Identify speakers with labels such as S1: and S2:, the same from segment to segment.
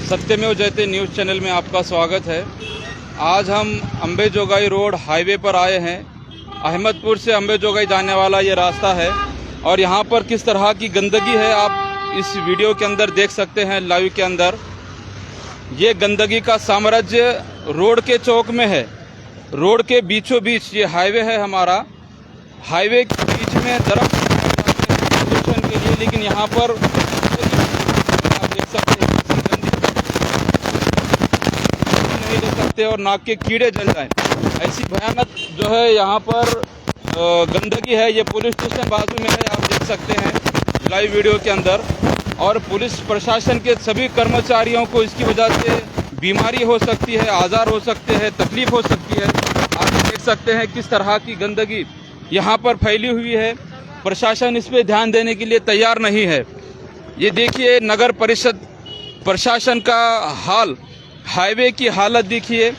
S1: सत्यमेव जयते news channel में आपका स्वागत है। आज हम अंबेजोगाई रोड हाईवे पर आए हैं। अहमदपुर से अंबेजोगाई जाने वाला ये रास्ता है और यहाँ पर किस तरह की गंदगी है आप इस वीडियो के अंदर देख सकते हैं। लाइव के अंदर ये गंदगी का साम्राज्य रोड के चौक में है। रोड के बीचों बीच ये हाईवे है हमारा। हाईवे के बीच में दरख्त प्रदूषण के लिए, लेकिन यहाँ पर आप देख सकते हैं नहीं ले सकते और नाक के कीड़े जल जाएं। ऐसी भयानक जो है यहाँ पर गंदगी है। ये पुलिस स्टेशन बाजू में है, आप देख सकते हैं लाइव वीडियो के अंदर। और पुलिस प्रशासन के सभी कर्मचारियों को इसकी वजह से बीमारी हो सकती है, आज़ार हो सकते हैं, तकलीफ हो सकती है। आप देख सकते हैं किस तरह की गंदगी यहाँ पर फैली हुई है। प्रशासन इस पे ध्यान देने के लिए तैयार नहीं है। ये देखिए नगर परिषद प्रशासन का हाल, हाईवे की हालत देखिए।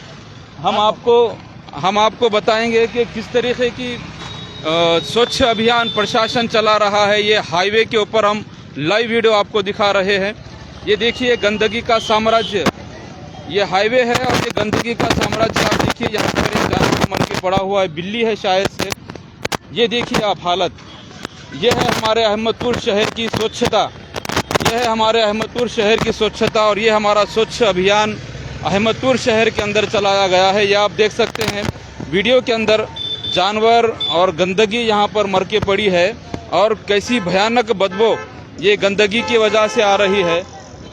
S1: हम आपको बताएंगे कि किस तरीके की स्वच्छ अभियान प्रशासन चला रहा है। ये हाईवे के ऊपर हम लाइव वीडियो आपको दिखा रहे हैं। ये देखिए गंदगी का साम्राज्य, ये हाईवे है और ये गंदगी का साम्राज्य आप देखिए। यहाँ पर एक जानवर मर के पड़ा हुआ है, बिल्ली है शायद से। ये देखिए आप हालत। ये है हमारे अहमदपुर शहर की स्वच्छता, यह है हमारे अहमदपुर शहर की स्वच्छता और ये हमारा स्वच्छ अभियान अहमदपुर शहर के अंदर चलाया गया है। ये आप देख सकते हैं वीडियो के अंदर जानवर और गंदगी यहाँ पर मर के पड़ी है और कैसी भयानक बदबू ये गंदगी की वजह से आ रही है।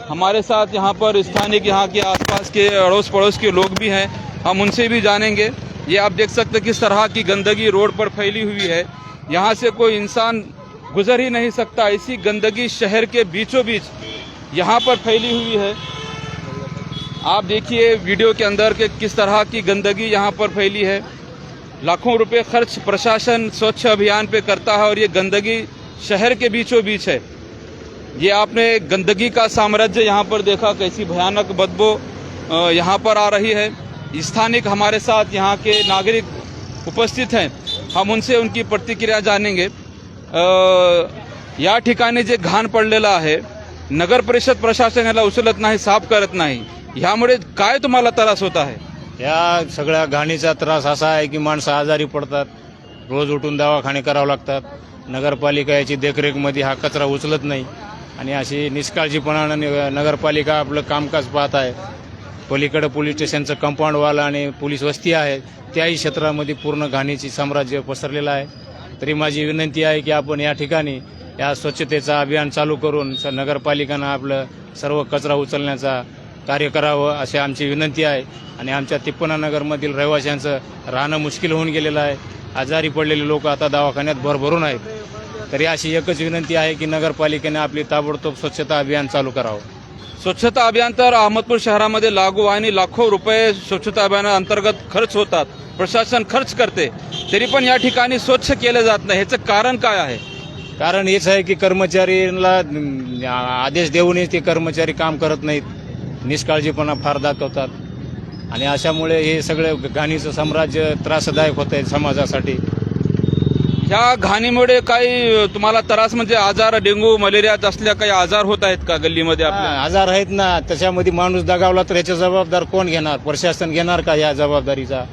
S1: हमारे साथ यहाँ पर स्थानिक, यहाँ के आसपास के अड़ोस पड़ोस के लोग भी हैं, हम उनसे भी जानेंगे। ये आप देख सकते हैं किस तरह की गंदगी रोड पर फैली हुई है। यहाँ से कोई इंसान गुजर ही नहीं सकता। ऐसी गंदगी शहर के बीचों बीच यहाँ पर फैली हुई है। आप देखिए वीडियो के अंदर कि किस तरह की गंदगी यहाँ पर फैली है। लाखों रुपए खर्च प्रशासन स्वच्छ अभियान पे करता है और ये गंदगी शहर के बीचों बीच है। ये आपने गंदगी का साम्राज्य यहाँ पर देखा, कैसी भयानक बदबू यहाँ पर आ रही है। स्थानिक हमारे साथ यहाँ के नागरिक उपस्थित हैं, हम उनसे उनकी प्रतिक्रिया जानेंगे। या ठिकाणी जे घाण पडलेलं आहे, नगर परिषद प्रशासन याला उचलत नाही, साफ करत नाही, ह्यामुळे काय तुम्हाला त्रास होत आहे?
S2: या सगळ्या घाणीचा त्रास असा आहे की माणसं आजारी पडतात, रोज उठून दवाखाने करावे लागतात। नगरपालिका याची देखरेखमध्ये हा कचरा उचलत नाही आणि अशी निष्काळजीपणाने नगरपालिका आपलं कामकाज पाहत आहे। पलीकडे पोलीस स्टेशनचं कंपाऊंड वॉल आणि पोलीस वस्ती आहे, त्याही क्षेत्रामध्ये पूर्ण घाणीची साम्राज्य पसरलेलं आहे। तरी माझी विनंती आहे की आपण या ठिकाणी या स्वच्छतेचा अभियान चालू करून नगरपालिकेनं आपलं सर्व कचरा उचलण्याचा कार्य करावं अशी आमची विनंती आहे। आणि आमच्या तिप्पनानगरमधील रहिवाशांचं राहणं मुश्किल होऊन गेलेलं आहे। आजारी पडलेले लोक आता दवाखान्यात भरभरून आहेत। तरी अशी एकच विनंती आहे की नगरपालिकेने आपली ताबडतोब स्वच्छता अभियान चालू करावं।
S1: स्वच्छता अभियान तर अहमदपूर शहरामध्ये लागू आहे आणि लाखो रुपये स्वच्छता अभियानाअंतर्गत खर्च होतात, प्रशासन खर्च करते, तरी पण या ठिकाणी स्वच्छ केले जात नाही। ह्याचं कारण काय आहे?
S2: कारण हेच आहे की कर्मचाऱ्यांना आदेश देऊनही ते कर्मचारी काम करत नाहीत, निष्काळजीपणा फार दाखवतात आणि अशामुळे हे सगळे घाणीचं साम्राज्य त्रासदायक होत आहे समाजासाठी।
S1: ह्या घाणीमुळे काही तुम्हाला त्रास म्हणजे आजार, डेंग्यू, मलेरिया असल्या काही आजार होत आहेत का गल्लीमध्ये? आपल्या
S2: आजार आहेत ना, त्याच्यामध्ये माणूस दगावला तर याची जबाबदार कोण घेणार? प्रशासन घेणार का या जबाबदारीचा?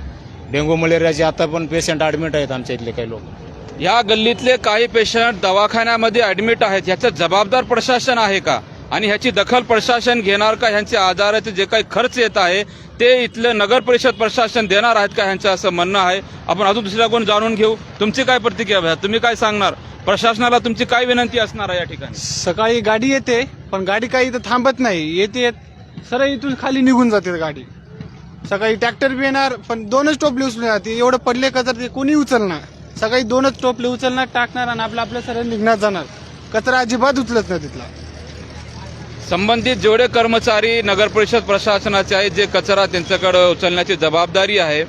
S2: डेंग्यू मलेरियाचे आता पण पेशंट ऍडमिट आहेत आमच्या इथले काही लोक।
S1: या गल्लीतले काही पेशंट दवाखान्यामध्ये ऍडमिट आहेत, ह्याचा जबाबदार प्रशासन आहे का? आणि ह्याची दखल प्रशासन घेणार का? ह्यांचे आजाराचे जे काही खर्च येत आहे ते इथलं नगर परिषद प्रशासन देणार आहेत का? ह्यांचं असं म्हणणं आहे। आपण अजून दुसऱ्या कोण जाणून घेऊ। तुमची काय प्रतिक्रिया, तुम्ही काय सांगणार? प्रशासनाला तुमची काय विनंती असणार आहे या ठिकाणी?
S3: सकाळी गाडी येते पण गाडी काही इथं थांबत नाही, येते सरळ इथून खाली निघून जाते गाडी। सकाळी ट्रॅक्टर बी येणार पण दोनच टोपले उचलून जाते, एवढं पडले कचरा ते कोणी उचलणार? सकाळी दोनच टोपले उचलणार, टाकणार आणि आपलं सरळ निघणार जाणार। कचरा अजिबात उचलत नाही तिथला।
S1: संबंधित जेवढे कर्मचारी नगर परिषद प्रशासनाचे आहेत, जे कचरा त्यांच्याकडे उचलण्याची जबाबदारी आहे,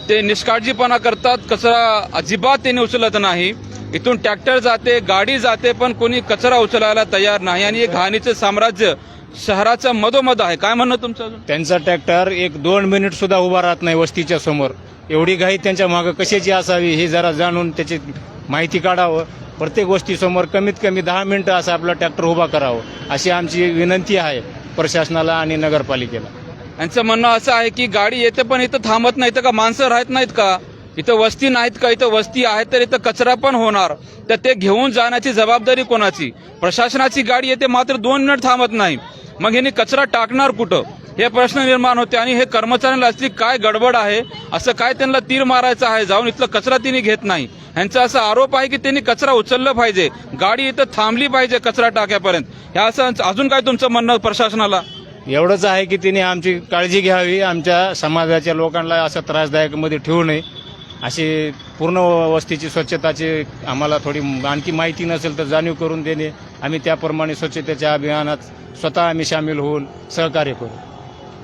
S1: ते निष्काळजीपणा करतात, कचरा अजिबात त्यांनी उचलत नाही। इथून ट्रॅक्टर जाते, गाडी जाते, पण कोणी कचरा उचलायला तयार नाही आणि हे घाणीचे साम्राज्य शहराच्या मधोमध आहे। काय म्हणणं तुमचं?
S2: त्यांचा ट्रॅक्टर 1-2 मिनिट सुद्धा उभा राहत नाही वस्तीच्या समोर। एवढी घाई त्यांच्या मागे कशाची असावी हे जरा जाणून त्याची माहिती काढावं। प्रत्येक गोष्टीसमोर कमीत कमी 10 मिनिटं असं आपला ट्रॅक्टर उभा करावं अशी आमची विनंती आहे। प्रशासनाला आणि नगरपालिकेला.
S1: यांचं म्हणणं असं आहे की गाडी येते पण इथं थांबत नाही, इथं का माणसं राहत नाहीत का, इथं वस्ती नाहीत का, इथं वस्ती आहे तर इथं कचरा पण होणार, तर ते घेऊन जाण्याची जबाबदारी कोणाची? प्रशासनाची गाडी येते मात्र 2 मिनिट थांबत नाही, मग ह्यांनी कचरा टाकणार कुठं हे प्रश्न निर्माण होते. आणि हे कर्मचाऱ्यांना असली काय गडबड आहे, असं काय त्यांना तीर मारायचं आहे जाऊन इथलं कचरा तिने घेत नाही. ह्यांचा असा आरोप आहे की त्यांनी कचरा उचललं पाहिजे, गाडी इथं थांबली पाहिजे कचरा टाक्यापर्यंत. हे असं अजून काय तुमचं म्हणणं प्रशासनाला?
S2: एवढंच आहे की तिने आमची काळजी घ्यावी, आमच्या समाजाच्या लोकांना असं त्रासदायक मध्ये ठेवू नये. अशी पूर्ण वस्तीची स्वच्छताची आम्हाला थोडी आणखी माहिती नसेल तर जाणीव करून देणे, आम्ही त्याप्रमाणे स्वच्छतेच्या अभियानात स्वतः आम्ही सामील होऊन सहकार्य करू.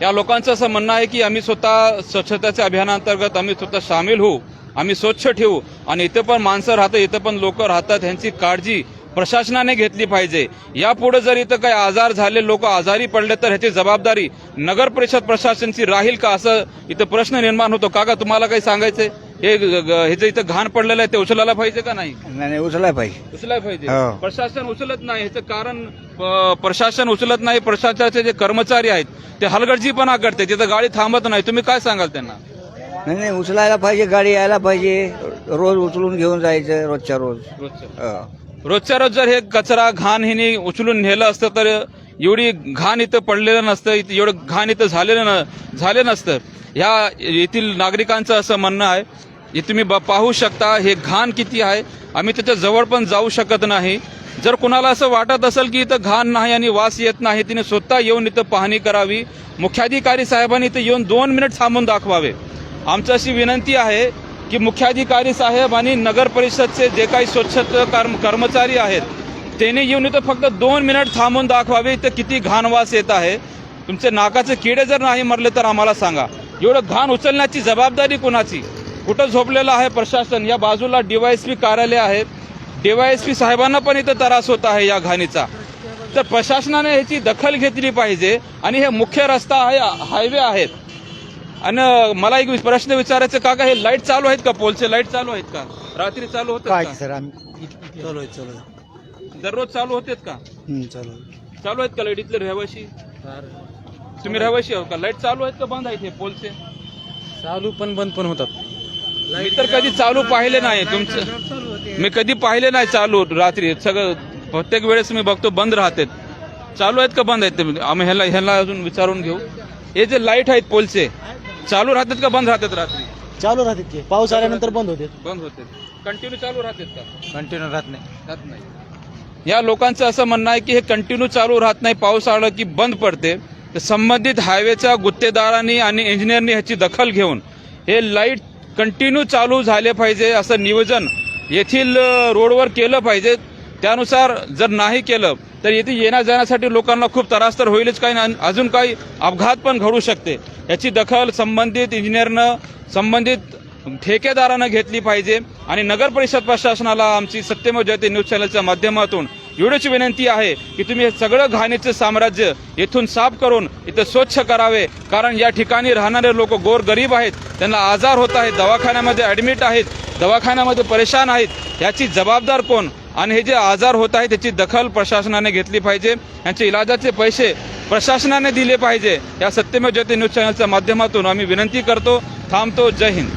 S1: या लोकांचं असं म्हणणं आहे की आम्ही स्वतः स्वच्छतेच्या अभियानांतर्गत आम्ही स्वतः सामील होऊ, आम्ही स्वच्छ ठेवू आणि इथं पण माणसं राहतात, इथं पण लोक राहतात, ह्यांची काळजी प्रशासनाने घेतली पाहिजे. यापुढे जर इथं काही आजार झाले, लोक आजारी पडले तर ह्याची जबाबदारी नगर परिषद प्रशासनाची राहील का, असं इथं प्रश्न निर्माण होतो. काका तुम्हाला काही सांगायचंय? हे जे इथं घाण पडलेलं आहे ते उचलायला पाहिजे का नाही?
S4: नाही उचलाय पाहिजे.
S1: उचलायला पाहिजे.
S4: हो.
S1: प्रशासन उचलत नाही, ह्याचं कारण प्रशासन उचलत नाही. प्रशासनाचे जे कर्मचारी आहेत ते हलगर्जीपणा करते, तिथं गाडी थांबत नाही. तुम्ही काय सांगाल त्यांना?
S4: नाही उचलायला पाहिजे, गाडी यायला पाहिजे, रोज उचलून घेऊन जायचं रोजच्या रोज.
S1: रोजच्या रोज जर हे कचरा घाण हिने उचलून नेलं असतं तर एवढी घाण इथं पडलेलं नसतं, एवढं घाण इथं झालं नसतं. ह्या येथील नागरिकांचं असं म्हणणं आहे. हे तुम्ही पाहू शकता हे घाण किती आहे, आम्ही त्याच्या जवळ पण जाऊ शकत नाही. जर कुणाला असं वाटत असेल की इथं घाण नाही आणि वास येत नाही, तिने स्वतः येऊन इथं पाहणी करावी. मुख्याधिकारी साहेबांनी इथं येऊन 2 मिनिट थांबून दाखवावे. आमची अशी विनंती आहे की मुख्याधिकारी साहेब आणि नगर परिषदचे जे काही स्वच्छता कर्मचारी आहेत त्यांनी येऊन इथं फक्त 2 मिनिट थांबून दाखवावे इथं किती घाण वास येत आहे. तुमचे नाकाचे किडे जर नाही मरले तर आम्हाला सांगा. एवढं घाण उचलण्याची जबाबदारी कोणाची? कुठं झोपलेलं आहे प्रशासन? या बाजूला डीवायएसपी कार्यालय आहे, डीवायएसपी साहेबांना पण इथं त्रास होत आहे या घाणीचा. तर प्रशासनाने ह्याची दखल घेतली पाहिजे. आणि हे मुख्य रस्ता आहे, हायवे आहेत. आणि मला एक प्रश्न विचारायचं, काका हे लाईट चालू आहेत का? पोलचे लाईट चालू आहेत का? रात्री चालू होतात का?
S5: सर आम्ही चालू
S1: दररोज चालू होतात का? चालू आहेत का लाईट? इथले रहिवाशी तुम्ही रहिवाशी आहो का? लाईट चालू आहेत का बंद आहेत हे पोलचे?
S5: चालू पण बंद पण होतात.
S1: मी तर कधी चालू पाहिले नाही तुमचं, मी कधी पाहिले नाही चालू. रात्री सगळं प्रत्येक वेळेस मी बघतो बंद राहतात. चालू आहेत का बंद आहेत? आम्ही ह्याला अजून विचारून घेऊ. हे जे लाईट आहेत पोलचे चालू राहतात का बंद राहतात? रात्री
S5: चालू राहतात की पाऊस आल्यानंतर बंद होते.
S1: बंद होते. कंटिन्यू चालू राहतात का?
S5: कंटिन्यू राहत नाही.
S1: या लोकांचं असं म्हणणं आहे की हे कंटिन्यू चालू राहत नाही, पाऊस आला की बंद पडते. तर संबंधित हायवेच्या गुत्तेदारांनी आणि इंजिनियरनी ह्याची दखल घेऊन हे लाईट कंटिन्यू चालू झाले पाहिजे असं नियोजन येथील रोडवर केलं पाहिजे. त्यानुसार जर नाही केलं तर येथे येण्या जाण्यासाठी लोकांना खूप त्रास तर होईलच, काही अजून काही अपघात पण घडू शकते. याची दखल संबंधित इंजिनियरनं, संबंधित ठेकेदारानं घेतली पाहिजे. आणि नगर परिषद प्रशासनाला आमची सत्यमेव जयते न्यूज चॅनलच्या माध्यमातून एवढीच विनंती आहे की तुम्ही हे सगळं घाणीचं साम्राज्य येथून साफ करून इथं स्वच्छ करावे. कारण या ठिकाणी राहणारे लोक गोरगरीब आहेत, त्यांना आजार होत आहेत, दवाखान्यामध्ये ॲडमिट आहेत, दवाखान्यामध्ये परेशान आहेत. याची जबाबदार कोण? आणि हे जे आजार होत आहेत त्याची दखल प्रशासनाने घेतली पाहिजे. यांचे इलाजाचे पैसे प्रशासनाने दिले पाहिजे. या सत्यमेव जयते न्यूज चॅनलच्या माध्यमातून आम्ही विनंती करतो. थांबतो. जय हिंद.